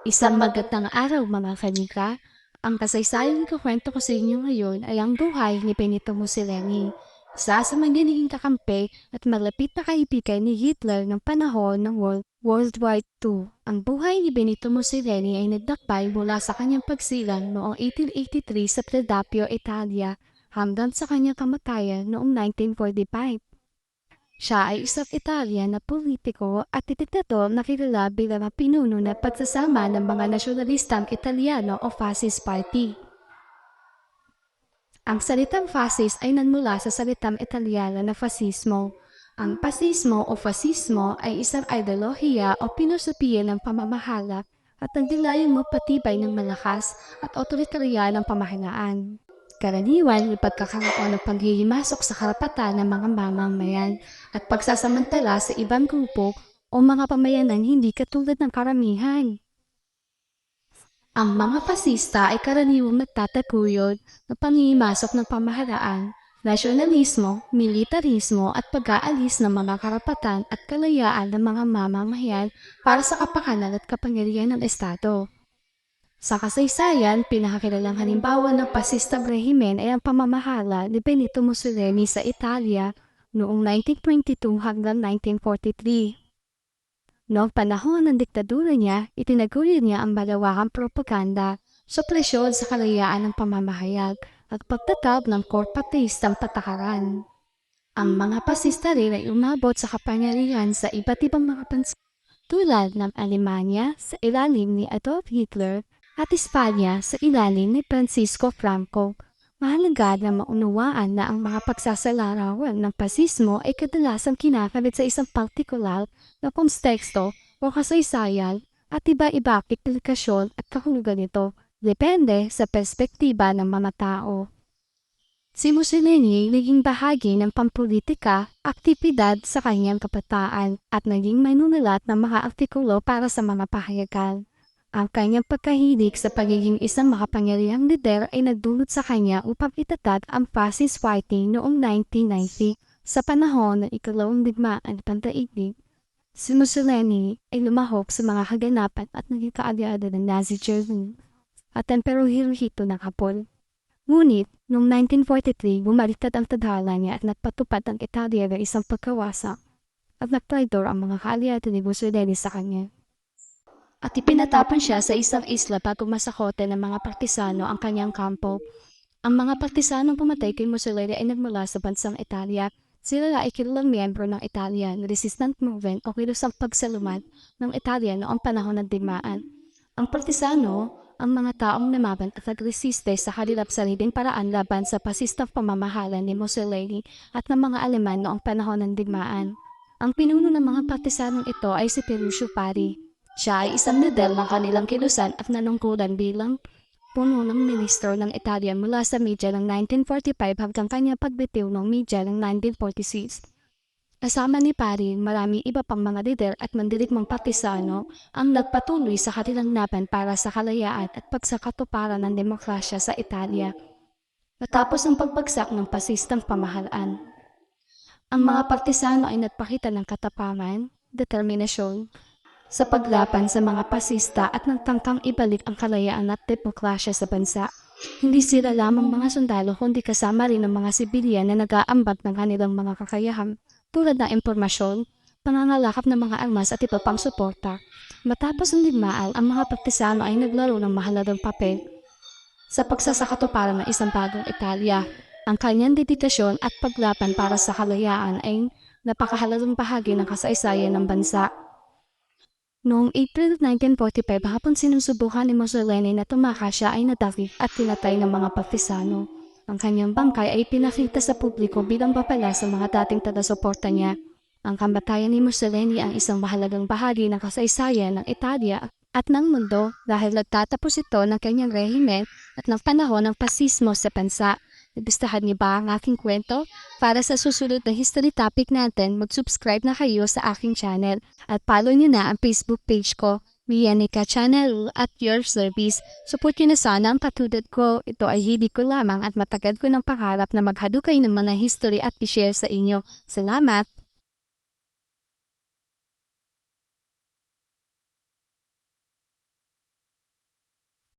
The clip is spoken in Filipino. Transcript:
Isang magandang araw mga kanika. Ang kasaysayang ikukwento ko sa inyo ngayon ay ang buhay ni Benito Mussolini, isa sa magiging kakampi at malapit na kaibigan ni Hitler ng panahon ng World War II. Ang buhay ni Benito Mussolini ay nagdakbay mula sa kanyang pagsilang noong 1883 sa Predapio, Italia hanggang sa kanyang kamatayan noong 1945. Siya ay isang Italian na politiko at diktador na kilala bilang ang pinuno ng pagsasama ng mga nasyonalistang Italiano o Fascist Party. Ang salitang fascist ay nanmula sa salitang Italyano na fascismo. Ang fascismo o fascismo ay isang ideolohiya o pilosopiya ng pamamahala at nagdilayong magpatibay ng malakas at otoritaryanong pamahalaan. Karaniwan yung pagkakaroon ng paghihimasok sa karapatan ng mga mamamayan at pagsasamantala sa ibang grupo o mga pamayanan hindi katulad ng karamihan. Ang mga pasista ay karaniwang nagtataguyod ng panghihimasok ng pamahalaan, nasyonalismo, militarismo at pag-aalis ng mga karapatan at kalayaan ng mga mamamayan para sa kapakanan at kapangyarihan ng Estado. Sa kasaysayan, pinakakilalang halimbawa ng pasistang rehimen ay ang pamamahala ni Benito Mussolini sa Italia noong 1922 hanggang 1943. Noong panahon ng diktadura niya, itinaguyod niya ang malawakang propaganda, supresyon sa kalayaan ng pamamahayag at pagtatag ng korpatistang patakaran. Ang mga pasista rin ay umabot sa kapangyarihan sa iba't ibang mga bansa tulad ng Alemanya sa ilalim ni Adolf Hitler at Espanya sa ilalim ni Francisco Franco. Mahalaga na maunawaan na ang mga pagsasalarawan ng pasismo ay kadalasang kinakamit sa isang partikular na konteksto o kasaysayan at iba-iba implikasyon at kahulugan nito, depende sa perspektiba ng mga tao. Si Mussolini naging bahagi ng pampolitika, aktibidad sa kanyang kabataan at naging manunulat ng mga artikulo para sa mga pahayagan. Ang kanyang pagkahilig sa pagiging isang makapangyarihang lider ay nagdulot sa kanya upang itatag ang Fascist Party noong 1990 sa panahon ng ikalawang digmaan pandaigdig. Si Mussolini ay lumahok sa mga kaganapan at naging kaalyado ng Nazi Germany at Emperohito ng Hapon. Ngunit, noong 1943, bumaliktad ang tadhana niya at nagpatupad ang Italia ng isang pagkawasak at nagtraidor ang mga kaalyado ni Mussolini sa kanya. At ipinatapon siya sa isang isla bago masakote ng mga partisano ang kanyang kampo. Ang mga partisanong pumatay kay Mussolini ay nagmula sa bansang Italia. Sila ay kilalang miyembro ng Italian Resistance Movement o kilusang pagsaluman ng Italia noong panahon ng digmaan. Ang partisano, ang mga taong namaban at nagresiste sa kanilang sariling paraan laban sa pasistang pamamahala ni Mussolini at ng mga Aleman noong panahon ng digmaan. Ang pinuno ng mga partisanong ito ay si Ferruccio Parri. Siya ay isang lider ng kanilang kilusan at nanungkulan bilang puno ng ministro ng Italia mula sa media ng 1945 hanggang kanyang pagbitiw ng media ng 1946. Kasama ni Parri, marami iba pang mga lider at mandirigmang partisano ang nagpatuloy sa kanilang laban para sa kalayaan at pagsakatuparan ng demokrasya sa Italia. Matapos ang pagbagsak ng pasistang pamahalaan, ang mga partisano ay nagpakita ng katapangan, determinasyon, sa paglaban sa mga pasista at nagtangkang ibalik ang kalayaan at demokrasya sa bansa. Hindi sila lamang mga sundalo kundi kasama rin ang mga sibilyan na nag-aambag ng kanilang mga kakayahan tulad ng impormasyon, pangangalakap ng mga armas at iba pang suporta. Matapos ang digmaan, ang mga partisano ay naglaro ng mahalagang papel sa pagsasakatuparan ng isang bagong Italia. Ang kanyang dedikasyon at paglaban para sa kalayaan ay napakahalagang bahagi ng kasaysayan ng bansa. Noong April 1945, hapon sinusubukan ni Mussolini na tumakas, siya ay nadakip at tinatay ng mga partisano. Ang kanyang bangkay ay pinakita sa publiko bilang papala sa mga dating taga-suporta niya. Ang kamatayan ni Mussolini ang isang mahalagang bahagi ng kasaysayan ng Italia at ng mundo dahil nagtatapos ito ng kanyang rehimen at ng panahon ng pasismo sa bansa. Nagustuhan niyo ba ang aking kwento? Para sa susunod na history topic natin, mag-subscribe na kayo sa aking channel at follow niyo na ang Facebook page ko, Mianica Channel at your service. Support niyo na sana ang katulad ko. Ito ay hindi ko lamang at matagal ko ng pangarap na maghadukay ng mga history at i-share sa inyo. Salamat!